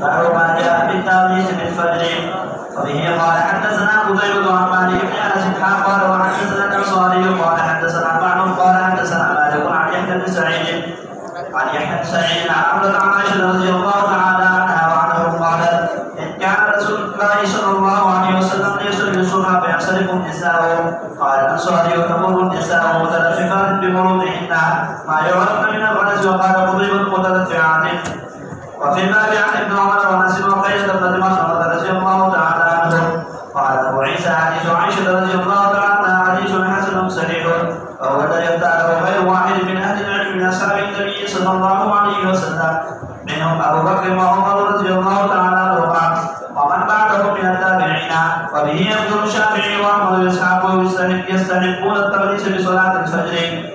باب ما جاء في التغليس بالفجر. وبه قال حدثنا قتيبة عن مالك بن انس قال وحدثنا الانصاري قال حدثنا معن قال حدثنا مالك عن يحيى بن سعيد عن عمرو عن عائشة رضي الله تعالى عنها وعنه قال إن كان رسول الله صلى الله عليه وسلم يصلي الصبح فينصرف النساء. قال الأنصاري وتمر النساء متلفقات بمروضهن ما يعرفن من الغنس. وقال قضيب متلفعات. وفي الباب عن ابن عمر وانس وقيس بن مسعود رضي الله تعالى عنه قال أبو عيسى حديث عائشة رضي الله تعالى عنها حديث حسن صحيح وهو الذي يختاره غير واحد من أهل العلم من أصحاب النبي صلى الله عليه وسلم منهم أبو بكر وعمر رضي الله تعالى عنهما ومن بعدهم من التابعين. وبه يذكر الشافعي وأحمد وإسحاق يستحقون التغليس بصلاة الفجر.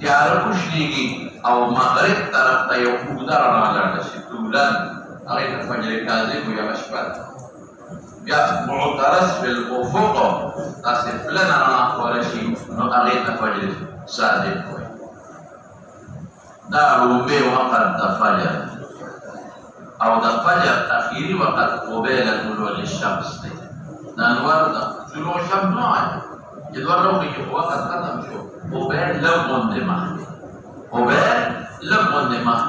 tiara kushligi au maghrib taraf tayo udara nalar kasi tulan ay fajr kazib ya ashbat ya mu'taras bil ufuq tasiflan ana qarashi no ay fajr sadiq daru be waqt fajr au fajr akhiri waqt qabla tulul ash-shams dan warda tulul ash-shams jadwal ke waqt khatam shu وبين لم دماغ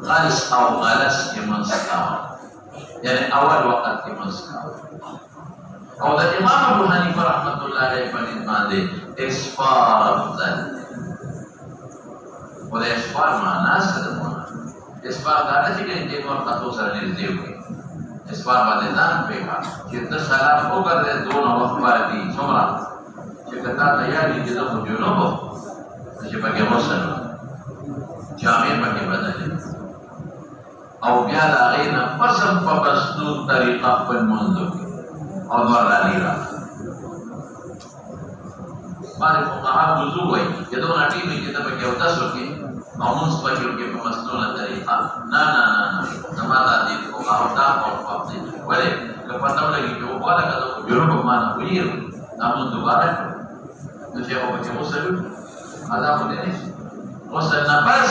غلس أو غلس كمان سكاوى يعني أول وقت كمان سكاوى أو ده إمام أبو حنيفة رحمة الله عليه فنيدمان دي إسفار أفضل وده إسفار معنا سدمونا إسفار دانا چکے انتے وقت سر نرزیو گئی إسفار بعددان پیغا چیتا سلام ہو کر دے دون وقت بارتی سمرا چکتا تیاری جدا خجونو بو چکتا کے غسل جامع پاکی بدلے او بیا دا غینا پسم پا بسنون طریقہ پن منذو کی او دور لالی را مارے فقہا وضو ہوئی یہ دون اٹی میں کتاب کے اوتاس ہوکی معمونس پاکی ہوکی پا مسنون طریقہ نا نمادا دید فقہا ہوتا اور پاپتے ولے کہ پتہ لگی کہ وہ بالا کا تو جنوب مانا ہوئی رو نامون دوبارہ کرو نچے ہو بچے غسل آدھا ہونے نہیں غسل نا بس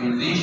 20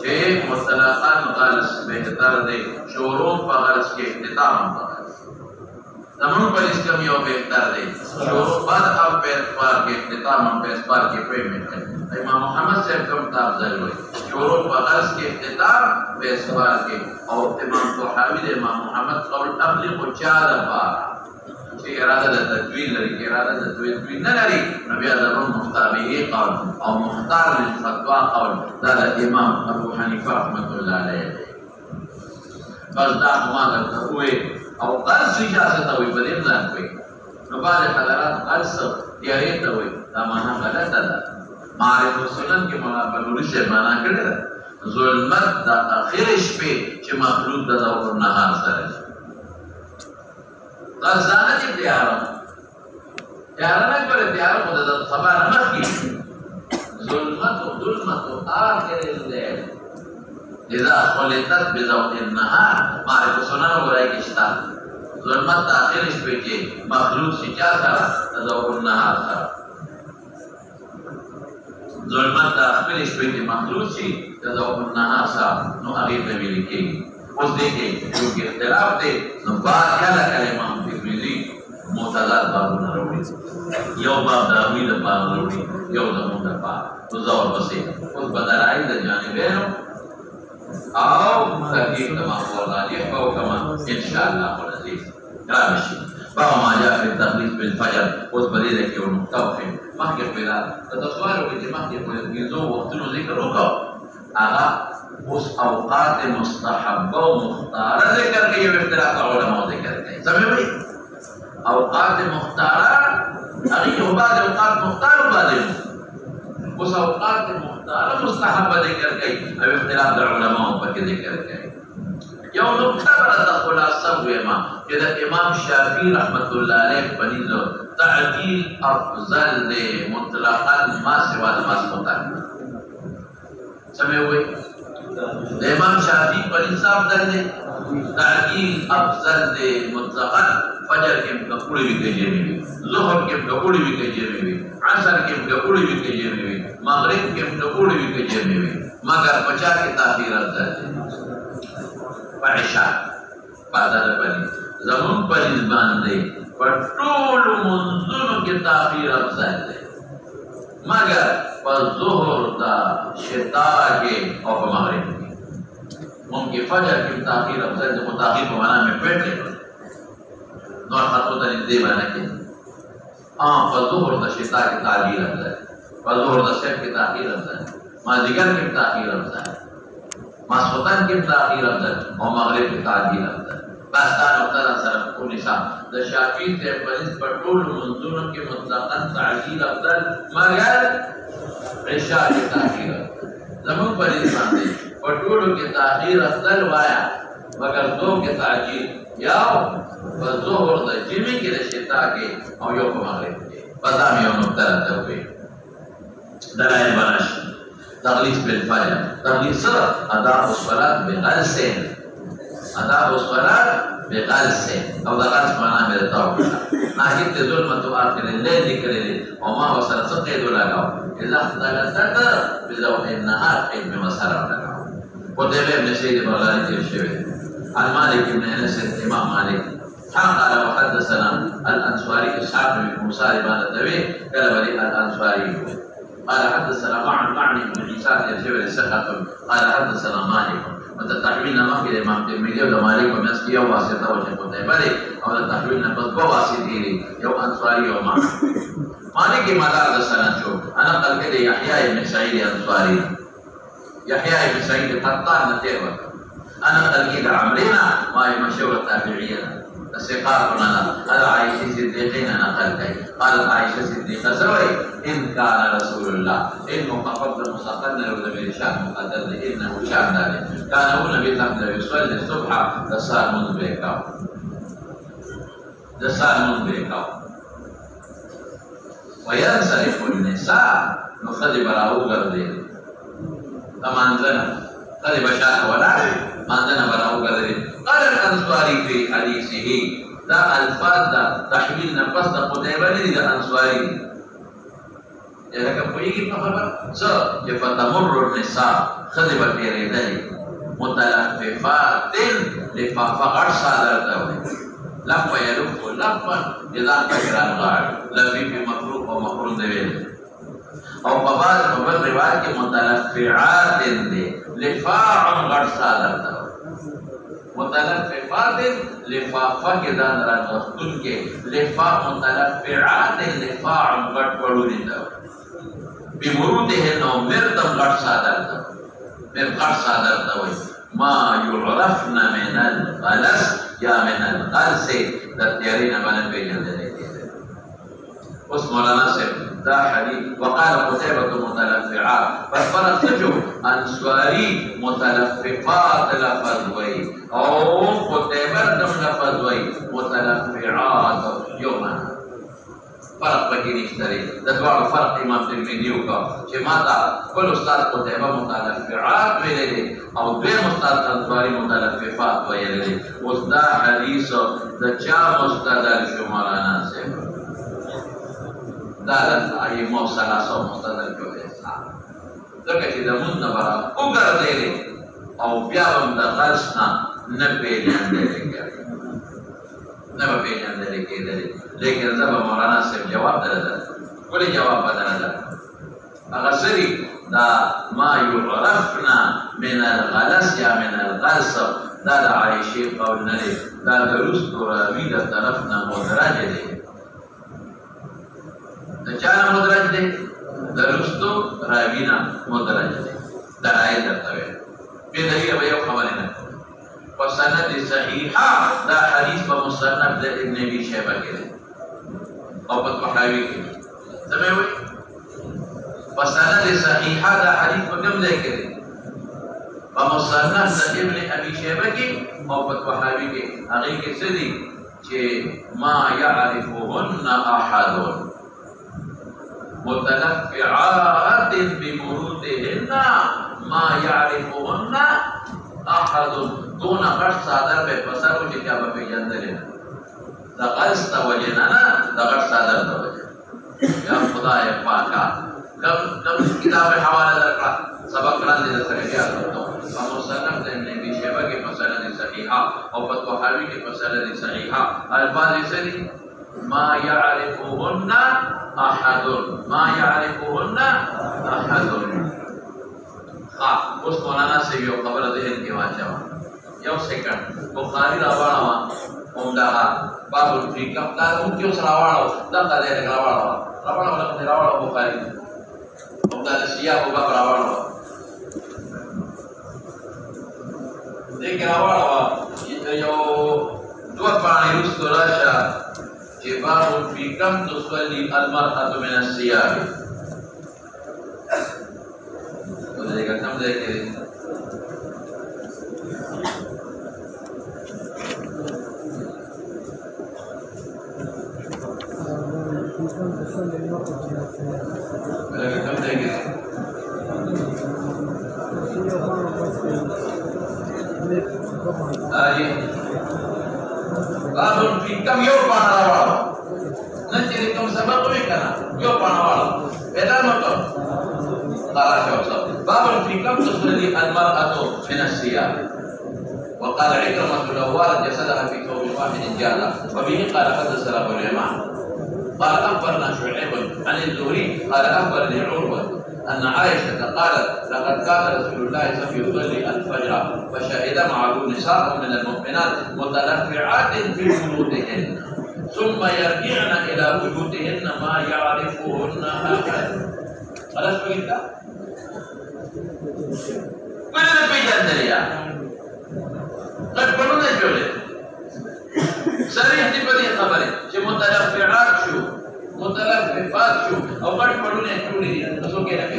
چې مطلقاً غرض بهتر دی شروع په غرض کې اختتام په غرض زمون پر اس کم یو بهتر دی شروع بعد او په اعتبار کې اختتام په اعتبار کې پیمنٹ امام محمد صاحب کوم افضل وي شروع په غرض کې اختتام په اعتبار کې او امام طحاوی امام محمد قول ابلغ چاله بار چې اراده د تدوین لري کې اراده د تدوین نه لري نبی اعظم مختابه قول او مختار للفتوا قول دا امام ابو حنیفه رحمۃ اللہ علیہ بس دا ما کوي او قرض اجازه ته وي په دې ځان کوي نو بعد حضرات قرض یاري ته وي دا معنا غلطه ده معرفت السنن کې مولا بلوري شه معنا کړی ده ظلمت د اخر شپې چې مخلوق د ظهور نهار سره غزانه دې تیار نه کړې تیار خو د سبا نه مخکې ظلمت آخر الليل اذا خلطت بضوء النهار معرفت السنن وګورئ کې شته ظلمت آخر شپې کې مخلوق چې چا سره د ظهور نهار سره ظلمت آخر شپې کې مخلوق چې د ظهور نهار سره نو هغه ته ویل کېږي اوس دې کې یو اختلاف دی نو بعد کله امام ترمذی معتضد بابونه راوړي یو باب د امید په راوړي یو د مونږ په زور پسې اوس بدلای د جانبینو او ترتیب تمام ورغالي او کما ان شاء الله العزيز راشي باب ما جاء في التخليص بالفجر اوس بدې کې یو نقطه مخکې پیدا د تاسوارو کې مخکې په یوه وختونو ذکر وکړو هغه اوس اوقات مستحبه او مختاره ذکر کې یو اختلاف علماء ذکر کوي سمجھئ اوقات مختاره هغه یو بعد اوقات مختاره باندې اوس اوقات مختاره مستحبه ذکر کوي او اختلاف علماء په کې ذکر کوي یو نقطه برته خلاصه ویما چې د امام شافعي رحمت الله علیه بنیزو تعجیل افضل دی مطلقاً ما سوا د ماسوتان سمجھئ امام شافعی پر انصاف در دے تعجیل افضل دے مطلقاً فجر کے کپڑے بھی کہجے میں بھی ظہر کے کپڑے بھی کہجے میں بھی عصر کے کپڑے بھی کہجے میں بھی مغرب کے کپڑے بھی کہجے میں بھی مگر بچا کے تاخیر افضل دے عشاء بعد بنی زمون پر ازبان دے پر طول منظر کے تاخیر افضل دے مگر پر ظہر دا شتاء کے اور مغرب کی ممکن فجر کی تاخیر افضل سے متاخیر کو معنی میں پیٹ لے نور خطو تا نزدے بنا کے پر ظہر دا شتاء کی تعجیل افضل پر ظہر دا شب کی تاخیر افضل مازدیگر کی تاخیر افضل ماسوتن کی تاخیر افضل اور مغرب کی تعجیل افضل بس تا نقطہ صرف کو نشان دا شافعی سے پنس پر طول منظور کے مطلقاً تعجیل افضل مگر عشاء کی تاخیر زمون پر انسان دے پٹولو کی تاخیر افضل وایا مگر دو کے تعجیل یاو ظہر دا جمعی کے شتاء کے او یو کو مغرب کے پتا میں یو نقطہ رہتا ہوئے دلائل بناش تغلیص بالفجر تغلیص صرف ادا الصلاة بغلسین ادا الصلاة بغلسین او دا غلس معنی میرے توقع ناکت ظلمت آخر الليل ذکر لی وما وصل سقید لگاو اذا اختلطت بضوء النهار قید میں مسرم لگاو قتيبة بن سعيد بغلاني الشيبي عن مالك بن انس الامام مالك قال وحدثنا الانصاري اسحاق بن موسى بن الدوي قال ولي الانصاري قال حدثنا معني بن عيسى الشيبي الثقة قال حدثنا مالك وتتحويلنا مخي الامام الترمذي ومالك ومسكي وواسطه وجه قتيبة او تتحويلنا بس بواسطه يو انصاري ومعنى مالك مدار السنة شو انا قال كده يحيى بن سعيد الانصاري يحيى بن سعيد القطان نتيوه انا تلقيت عمرنا وهي مشهور التابعين الثقات لنا هذا عائشة صديقين نقل كي قالت عائشة صديقة سوي إن كان رسول الله إنه قفض مستقلنا لو لم يشاء مقدر إنه شاء ذلك كان هو نبي الله يصلي الصبح دسار من بيكاو وينصرف النساء نخذ براو غردين فمانزنا قد بشاء ولا مانزنا براو غردين قال الأنصاري في حديثه دا الفاظ دا تحويل نفس دا قتيبة لدي دا أنصاري يا لك بيجي خبر فتمر النساء خذ بطيري ذلك متلففات لفافة أرسى ذلك لفا يلف لفا إذا كثر الغار لفيف مخلوق ومخلوق دبيل او بعض روایت کے متلفعات لفاع غرسا درتا متلففات لفافا کے دان راتن کے لفاع متلفعات لفاع غٹ پڑو دیتا بمروده نو مردم غرسا درتا مر غرسا درتا ما يعرفنا من الغلس یا من الغلس تتیارین بنا پیجن دے اس مولانا سے دا حدیث وقال قتيبة متلفعات فالفرق سجو انسواری متلففات لفظ وی او قتيبة دم لفظ وی متلفعات یوما فرق بکی نشتری ددوار فرق امام ترمذیو کا چه ماتا کل استاد قتيبة متلفعات ویلے او دویم استاد انسواری متلففات ویلے اس دا حدیث دا چا مستدل شو مولانا سے دالت آئی موصلہ سو مستدل جو ایسا دکا چی دا من نبرا اگر دے لے او بیابم دا غرسنا نبی جاندے لے گئے نبی جاندے لے گئے لیکن زبا مولانا سے جواب در در کولی جواب بدر در اغسری دا ما یعرفنا من الغلس یا من الغلس دا دا عائشی قول نلے دا درست راوی دا طرفنا مدرج لے چانا مدرج دے درستو راوینا مدرج دے دلائی درتوے بے دلیل بیو خبرنا وسند صحیحہ دا حدیث و مصنف دے ابن ابی شیبہ کے دے او پت محاوی کے سمیں ہوئی وسند صحیحہ دا حدیث و کم دے کے دے و مصنف دے ابن ابی شیبہ کے او پت محاوی کے اگئی کے سدی چھے ما یعرفہن احدون متلفعات بمرودهن ما يعرفهن احد دون غش صادر به پسر و کیا به جندل دا غش تا وجنا دا غش صادر دا وجنا یا خدا پاکا کم کتاب حوالہ درکا سبق ران دے سکے کیا تو مصنف نے نبی شیبہ کے مسند صحیحہ اور فتح حاوی کے مسند صحیحہ الفاظ سے ما يعرفهن احد ما يعرفهن احد اس مولانا سے یہ خبر ذہن کے واچا یو سیکنڈ بخاری راوانا عمدہ باب الفقہ دا ان کیوں سراوانا دا دا دے راوانا راوانا راوانا بخاری عمدہ سیاہ کو باب راوانا دیکھ راوانا یو دو پانی رست راشا باب في كم تصلي المرأة من الثياب وذلك كم ذلك باب في كم يوم بانا nanti kamu sabab tu ikan, yo panawal, beda macam, kalah jawab. Babul fikam tusli al-mar'atu min as-siyab. Wa qala Ikramah al-awwal jasadaha fi thawb wahid jalla. Wa bihi qala hadatsana ulama. Qala akhbarana Shu'aib an al-Zuhri qala akhbarani Urwa أن عائشة قالت لقد كان رسول الله صلى الله عليه وسلم يصلي الفجر فشهد معه نساء من المؤمنات متلفعات في بيوتهن ثم يرجعن إلى بيوتهن ما يعرفهن أحد. خلاص begitu? Mana lebih janda ya? Kan perlu nak jual. Sering diberi kabar. Cuma mutalafiat syu, mutalafifat syu. Awak perlu nak jual dia. Masuk ke dalam.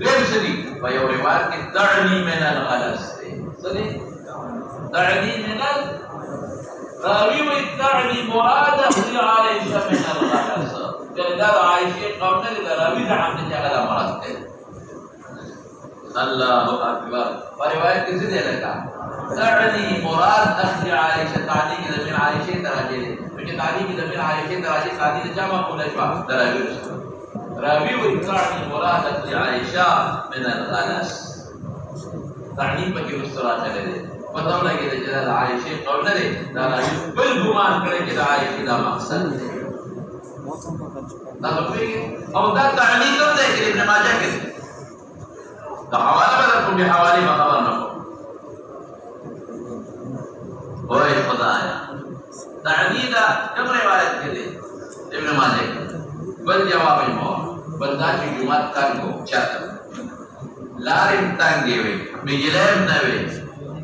غير سدي ويو روايات دعني من الغلس سدي دعني من راوي ويدعني مراد أخذ عائشة من الغلس جلد عائشة قبل راوي دعم نجاة مراد الله أكبر ورواية كذي لك دعني مراد أخذ عائشة تعني كذا من عائشة تراجع ممكن تعني كذا من عائشة تراجع تعني جامع كل شيء تراجع راوي ويدعني مراد أخذ عائشة من الغلس تعني بكي مستراجع لديه فتولا كذا جلال عائشة قولنا لي دارا بالغمان كذا كذا عائشة دا مقصد أو دا تعني كم ده كذا ابن ماجه كذا دا حوالي بدركم بحوالي ما خبر نقول وهي خدايا تعني دا كم رواية كذا ابن ماجه كذا بل جواب المور بل دا في جمعة تانكو شاكر لارم تانجي وي بجلام نوي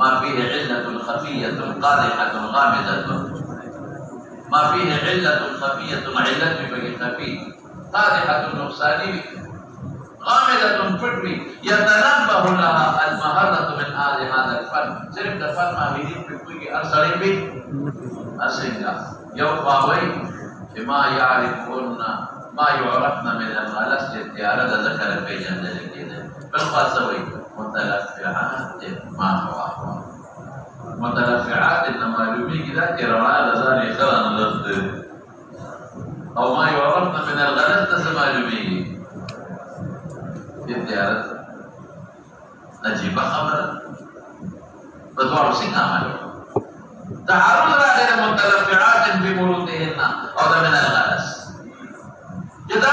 ما فيه علة خفية قادحة غامضة ما فيه علة خفية علة بقي خفي قادحة نقصاني غامضة فتوي يتنبه لها المهرة من آل هذا الفن صرف الفن ما بيدين فتوي کی ارسلیں بھی اسنگا یو باوی ما يعرفون ما يعرفنا من الغلس جتیارة ذکر پیجن دلکی دے بالخاصوی متلفعات ما هو متلفعات انما معلومی کی ذات رواه لزاني خلان لفظ او ما يعرفنا من الغلس تسمعلومی التجارة نجيب خبر بدوار سين عمله تعرض على المتلفعات بمرودهن او من الغلس جدا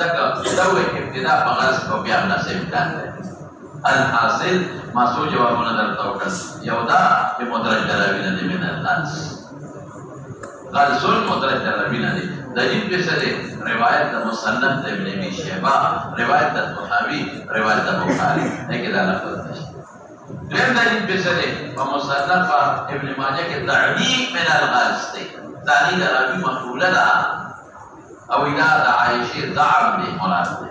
ذكر دوي ابتداء مغرس وبيع نسيب دانه الحاصل ما سو جوابنا در توكل يودا بمدرج دلابين من الناس قال سن مدرج دلابين دليل بسره رواية مصنف ابن ابي شيبة رواية الطحاوي رواية البخاري هكذا لفظ غير دليل بسره ومصنف ابن ماجه كتعليق من الغاز ثاني دلابي مقولة او اذا عائشة ضعب به مراد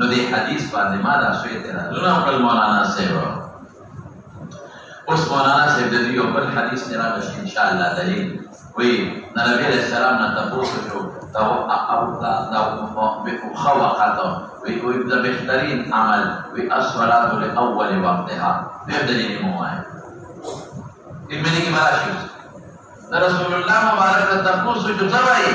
ندي حديث بعد ما دا شوي ترى لنا قال مولانا سيرو اس مولانا سے دې یو بل حدیث ترا بش ان شاء الله دلیل وی نبی علیہ السلام نے تاسو جو تو او دا خوا قطو وی د بهترین عمل وی الصلاه لاول وقتها دې دلیل مو ہے ابن کی مراشد رسول الله مبارک تاسو جو سوای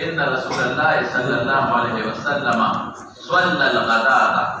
إن رسول الله صلى الله عليه وسلم صلى الغداة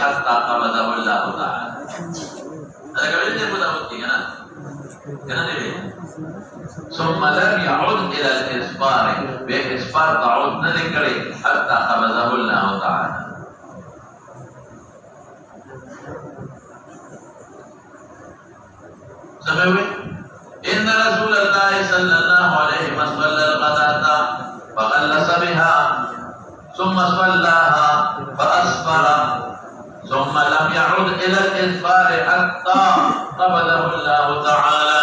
hatta qabadahu Allah Ta'ala. Ada kali dia pun tahu kan? Kenapa dia? Summa lam ya'ud ila al-isfar, bi isfar ta'ud nadikari hatta qabadahu Allah Ta'ala. Sampai inna Rasulullah sallallahu alaihi wasallam qadata wa qallasa biha ثم صلاها فأسفر ثم لم يعد إلى الإسفار حتى قبضه الله تعالى.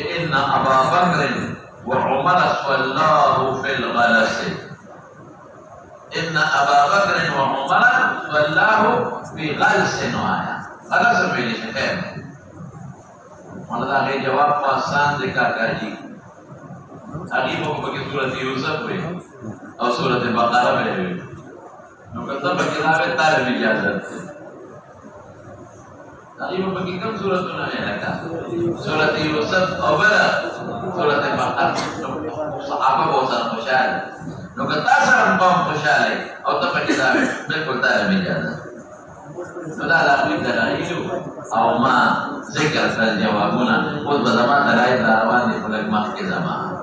إن أبا بكر وعمر صلاه في الغلس إن أبا بكر وعمر صلاه في غلس آیا غلس میری خیر مطلب ہے جواب کو آسان ذکر کر جی عجیب کو کہ سورۃ یوسف میں اور سورۃ بقرہ میں ہے نو کتاب کتاب تعلیم اجازت عجیب کو کہ کم سورۃ میں لگا سورۃ یوسف اور سورۃ بقرہ صحابہ بہت سارے خوشحال نو کتا سره قوم خوشاله او ته په کتاب بالکل تعلیم اجازت ولا لا دلائل او ما ذکر کړ جوابونه او په زمانه دلایل روان دي په لګما کې زمانه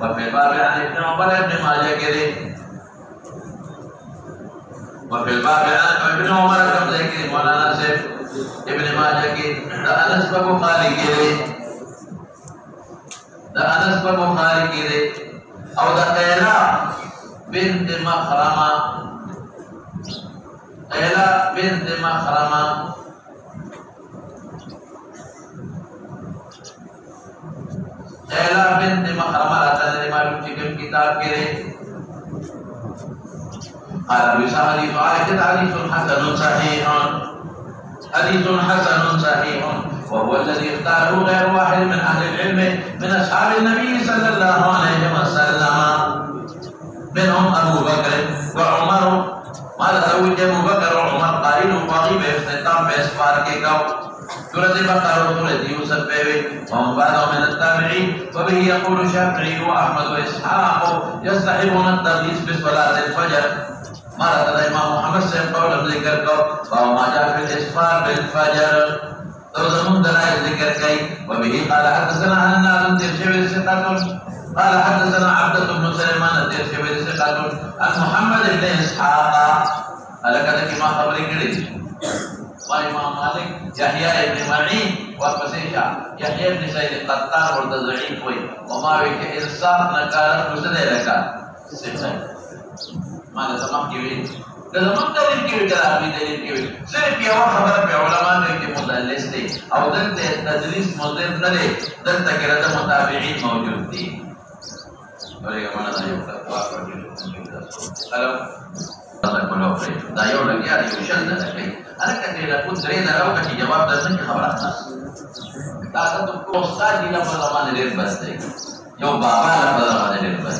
وفي الباب عن ابن عمر ابن ماجه كده وفي الباب عن ابن عمر كم ذكر مولانا سيف ابن ماجه كده ده انس بخاري كده ده انس بخاري كده او ده قيلا بنت مخرمه قيلا بنت مخرمه قيلا بنت مخرمه راتنے معلوم چکم کتاب کے قال بسالي فائدة حديث حسن صحيح حديث حسن صحيح وهو الذي اختاره غير واحد من أهل العلم من أصحاب النبي صلى الله عليه وسلم منهم أبو بكر وعمر قال زوج أبو بكر وعمر قائل وغيب اختتام بإسفار کے گو سورة البقرة وسورة يوسف وهم بعض من التابعين وبه يقول الشافعي وأحمد وإسحاق يستحبون التغليس بصلاة الفجر مارا الإمام محمد سے قول ذکر کو وهو ما جاء في الإسفار بالفجر توزمون دلائل ذکر کئی وبه قال حدثنا هناد ترشبه ثقة قال حدثنا عبدة بن سليمان ترشبه ثقة عن محمد بن إسحاق قال كذا ما خبري کړي وإمام مالك يحيى بن معين وقسيشا يحيى بن سعيد القطان والضعيف وما بك إرسال نكارت مسدى لك سبحان ماذا تمام كيوي تمام دلیل کیوي کراوی دلیل کیوي صرف یو خبره په علماء کې مدلس دي او دلته تدریس مدلس نه دي دلته کې راته متابعين موجود دي ورګه معنا دا یو څه هلو دا یو لګیا دی شل نه کوي انا کته لا کو درې نه راو چې جواب درته خبره خاص تاسو ته کو استاد دی نه په زمانه ډېر بس دی یو بابا نه په زمانه ډېر بس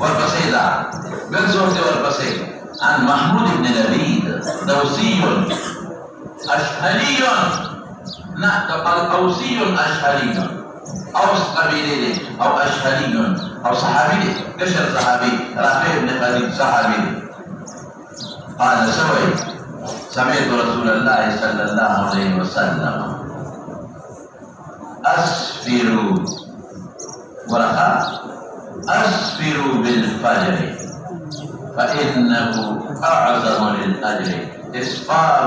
والبصيرة من زهد والبصيرة عن محمود بن لبيد دوسي أشهلي الأوسي أشهلي أوس قبيلي أو أشهلي أو صحابي كشر صحابي رافع بن خالد صحابي قال سمعت رسول الله صلى الله عليه وسلم أسفروا ورقا أسفروا بالفجر فإنه أعظم للأجر إسفار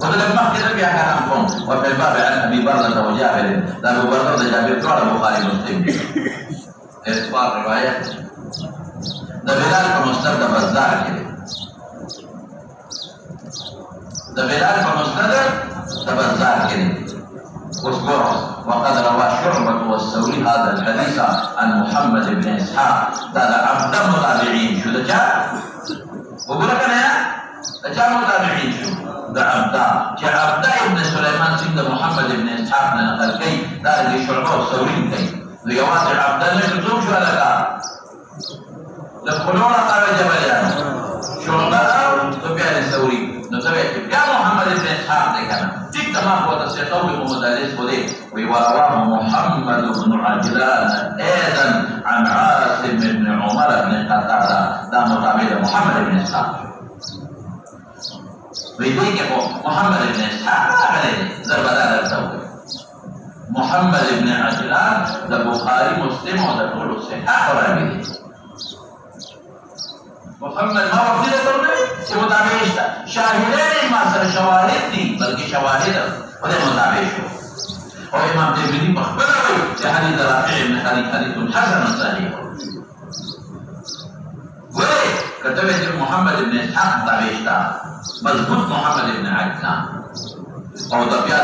وذلك ما كده في أحكامكم وفي الباب عن أبي بردة وجابر لا أبو بردة وجابر قال البخاري ومسلم إسفار رواية ده بلال كمسند بزار كده ده بلال كمسند بزار كده اذكره وقد روى شعبة والثوري هذا الحديث عن محمد بن اسحاق ده عبد متابعين شو ده جاء وبقول لك انا ده جاء متابعين شو ده عبد ابن سليمان سيد محمد بن اسحاق نقل كي ده اللي شعبة والثوري كي لجواز عبد الله شو شو هذا دخلون قال جبليان شعبة سفيان الثوري نتبع يا محمد بن اسحاق ده كان تلك ما هو تسيطوي ومدلس ودي ورواه محمد بن عجلان ايضا عن عاصم بن عمر بن قتادة ده متابع محمد بن اسحاق ويديك محمد بن اسحاق عليه ضرب هذا الثوري محمد بن عجلان ده بخاري مسلم وده كله صحيح وراجل محمد ما وفي له چې متابع شته شاهدان ما سره شواهد دي بلکې شواهد ولې متابع شو او امام ترمذی په خبره وایي چې حدیث رافع بن خالد حدیث حسن صحیح ولې کتبه چې محمد بن اسحاق متابع شته مضبوط محمد بن عجلان او د بیا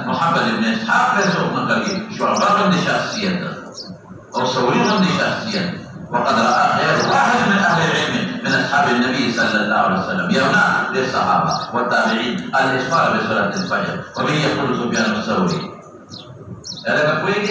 محمد بن اسحاق له څو نقل شعبه د شخصیت او ثوري د شخصیت وقد رأى غير واحد من أهل العلم من أصحاب النبي صلى الله عليه وسلم يمنع للصحابة والتابعين الإسفار بصلاة الفجر وبه يقول سفيان الثوري. هذا كويس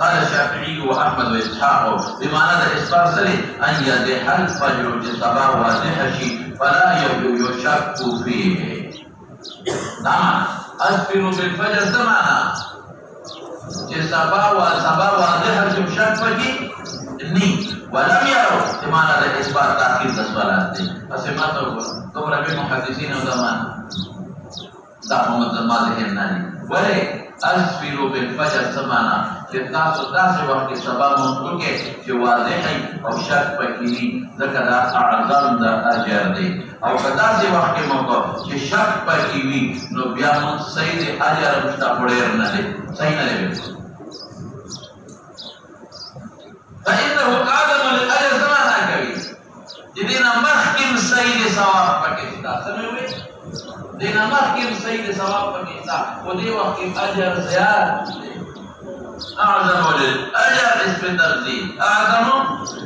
قال الشافعي واحمد واسحاق بمعنى الاسفار سلي ان يدح الفجر بالصباح والضحى فلا يشك فيه نعم اسفر بالفجر سمعنا صباح والضحى شك فيه ني ولم يروا بمعنى الاسفار تاخير الصلاه دي فسمعتوا كم ربي محدثين وزمان دا محمد زمان ذهناني ولی اسفروا بالفجر سمانا چې تاسو داسې وخت کې سبا مونږ کې چې واضح او شک پکې ځکه دا اعظم د اجر دی او په داسې وخت کې مونږ چې شک پکې وي نو بیا مونږ صحیح د اجر مشته پړیر نه دی صحیح نه دی فإنه قادم للأجر سمانا کوي چې دې نه مخکې صحیح د ثواب پکې شته سموي دینا مخکې صحیح د ثواب پکې تا او دې وخت کې اجر زیات اعظم للاجر اسم ترتیب اعظم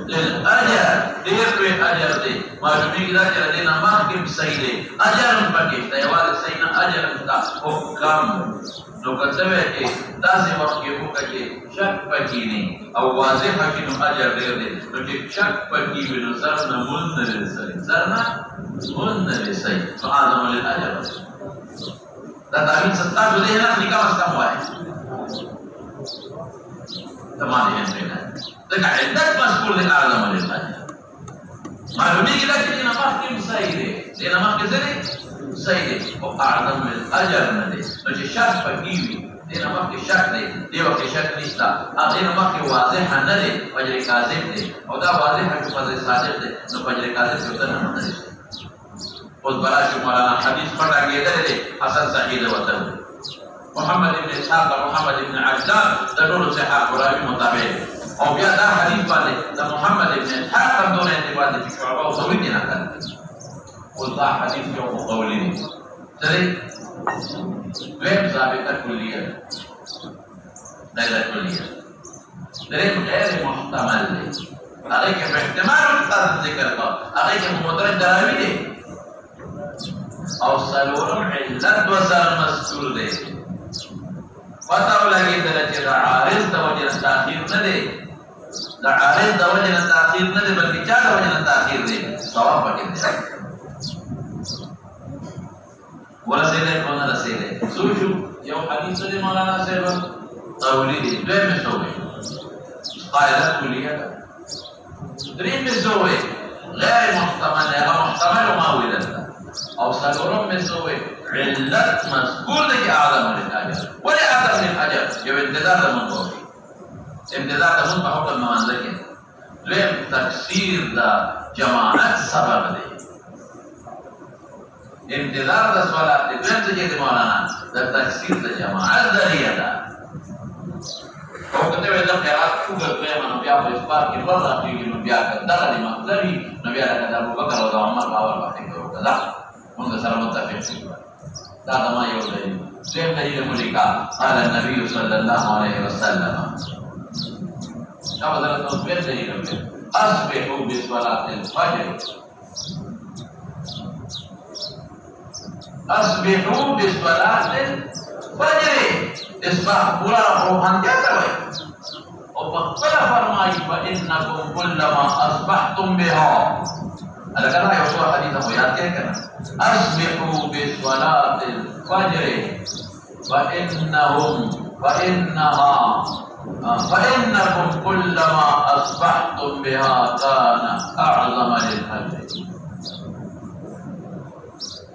للاجر ډېر په اجر دی معلومی کی دا چې د نماز کې صحیح دی اجر هم پکې دی یوازې صحیح نه اجر هم دا حکم نو کته وی چې داسې وخت کې وکړي چې شک پکې نه او واضح پکې نو اجر ډېر دی نو چې شک پکې وي نو سر نه مون نه رسي سر نه مون نه رسي نو اعظم الاجر دا تعبیر 27 دی نه نکاح مسکم وایي تمام یې نه دا عدت مذکور دی اعظم الاجر معلومی کی دا چې نماز کې صحیح دی د نماز کې څه دی صحیح دی او اعظم الاجر نه دی نو چې شک پکې وي د نماز کې شک دی دی وخت شک نشته هغه نماز کې واضح نه دی فجر کاذب دی او دا واضح چې فجر صادق دی نو فجر کاذب ته نه مونږ اوس براشي مولانا حدیث پټه کېدل دی حسن صحیح دی وته محمد ابن اسحاق محمد ابن عجلان د ټولو صحابه راوي مطابق او بیا دا حدیث باندې د محمد ابن اسحاق په دونه اعتبار دي چې شعبه او ثوری دي نه کړل او دا حدیث یو قولی دی سره دویم ثابته کلیه دا کلیه دریم غیر محتمل دی هغه کې په احتمال مستند ذکر کا هغه کې مدرج دراوی دی او سلورم علت وسر مذکور دی پتہ ولګي چې دا عارض د وجه تاخير نه دی دا عارض د وجه تاخير نه دی بلکې چا د وجه تاخير دی ثواب پکې دی ورسېله کو نه رسېله سوچو یو حدیث دی مولانا صاحب قولی دی دوی مسوي قاعده کلیه درې مسوي غیر محتمل هغه محتمل ما ویل او سلورم مسوي علت مذکور دی چې اعظم الاجر ولی اعظم الاجر یو انتظار د منطق امتداد د مون په حکم مانځ کې لیم تکثیر دا جماعت سبب دی امتداد د صلات د دې چې د مولانا د تکثیر د جماعت ذریعہ ده او کته ویل چې قرات کوګه په منو بیا په اسباب کې ورته کېږي نو بیا دغه د مطلبي نو بیا د ابو بکر او عمر باور باندې کوو دا موږ سره متفق شو دا ما یو دی دیم دلیل ملکا قال النبي صلى الله عليه وسلم شاو حضرت نو دیم دلیل اصبحوا بصلاة الفجر اصبحوا بصلاة الفجر اصبح پورا روحان کیا کروئے اور بخبر فرمائی فَإِنَّكُمْ كُلَّمَا أَصْبَحْتُمْ بِهَا اللہ کہنا ہے اصول حدیث ہم یاد کیا کہنا اصبحوا بصلاة الفجر فإنكم كلما أصبحتم بها كان أعظم للفجر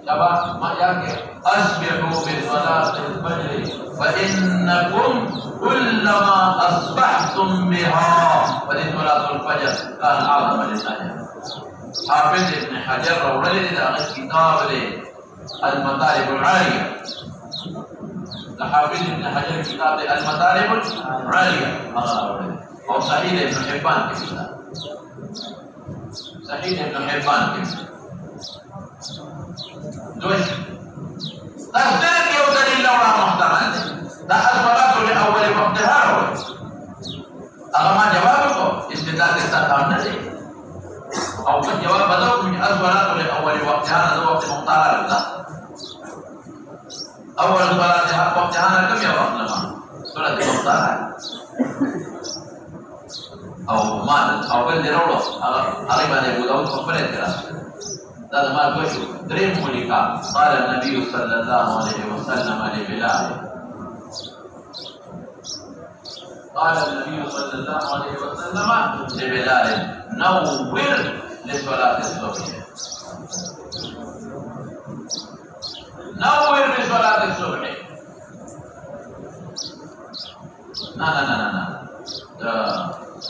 شباب ما ياكي أصبحوا بصلاة الفجر فإنكم كلما أصبحتم بها صلاة الفجر كان أعظم للفجر حافظ ابن حجر روڑلے دا کتاب لے المطالب العالیہ حافظ ابن حجر کتاب لے المطالب العالیہ اور صحیح ابن حبان کے کتاب صحیح ابن حبان کے دوش تصدیق کیوں دلیل لوڑا محتمل دے دا اصبرات لے اول وقتها ہوئے اگر ما جواب کو استدلال کے ساتھ کام نہ دے او په جواب بدلو من الصلاه لاول وقتها هذا وقت مختار له اول صلاه وقتها كم يا وقت لما صلاه مختار او ما او بل درولو هغه باندې ابو داود خبره کړه دا ما دوشو دریم ملکا قال النبي صلى الله عليه وسلم لبلال قال النبي صلى الله عليه وسلم لبلال نور لصلاة الصبح نور لصلاة الصبح نا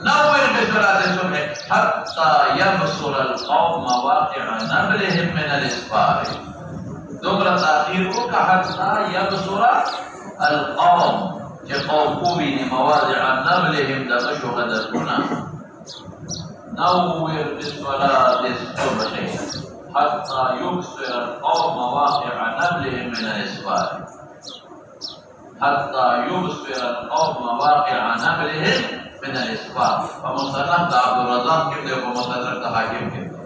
نور لصلاة الصبح حتى يبصر القوم واقع نبلهم من الاسفار دوباره تاخير کو حتى يبصر القوم قوم قومي مواضع نبلهم دغشو غدرنا نور بالصلاة الصبح حتى يبصر القوم واقع نبلهم من الاسفار حتى يبصر القوم واقع نبلهم من الاسفار فمصنف عبد الرزاق كده ومصدر حاكم كده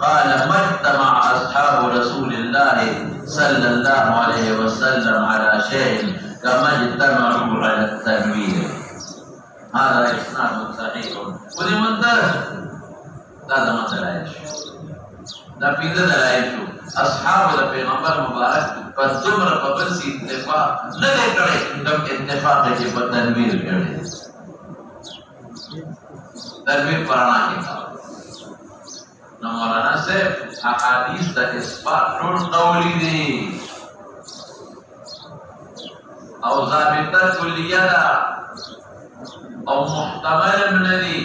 قال مجتمع اصحاب رسول الله صلى الله عليه وسلم على شيء كما اجتمعوا على التنوير هذا اسناد صحيح ولمنذر هذا مثلا دا پیدا دلائل اصحاب پیغمبر مبارک پر جمر قبل سی اتفاق نہ کرے تم اتفاق کے پر تنویر کرے تنویر پرانا کے مولانا سے احادیث دا اثبات ټول قولی دي او ضابطه کلیه ده او محتمل من دي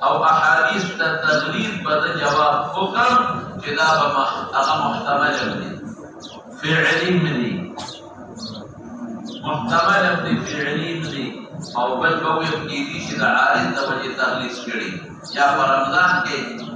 او احادیث دا تغلیب بد جواب حکم جدا هغه محتمل دي فعلی من دي محتمل دي فعلی من دي او بل کو یقیني چې دا عارض د وجه تغلیظ کړي یا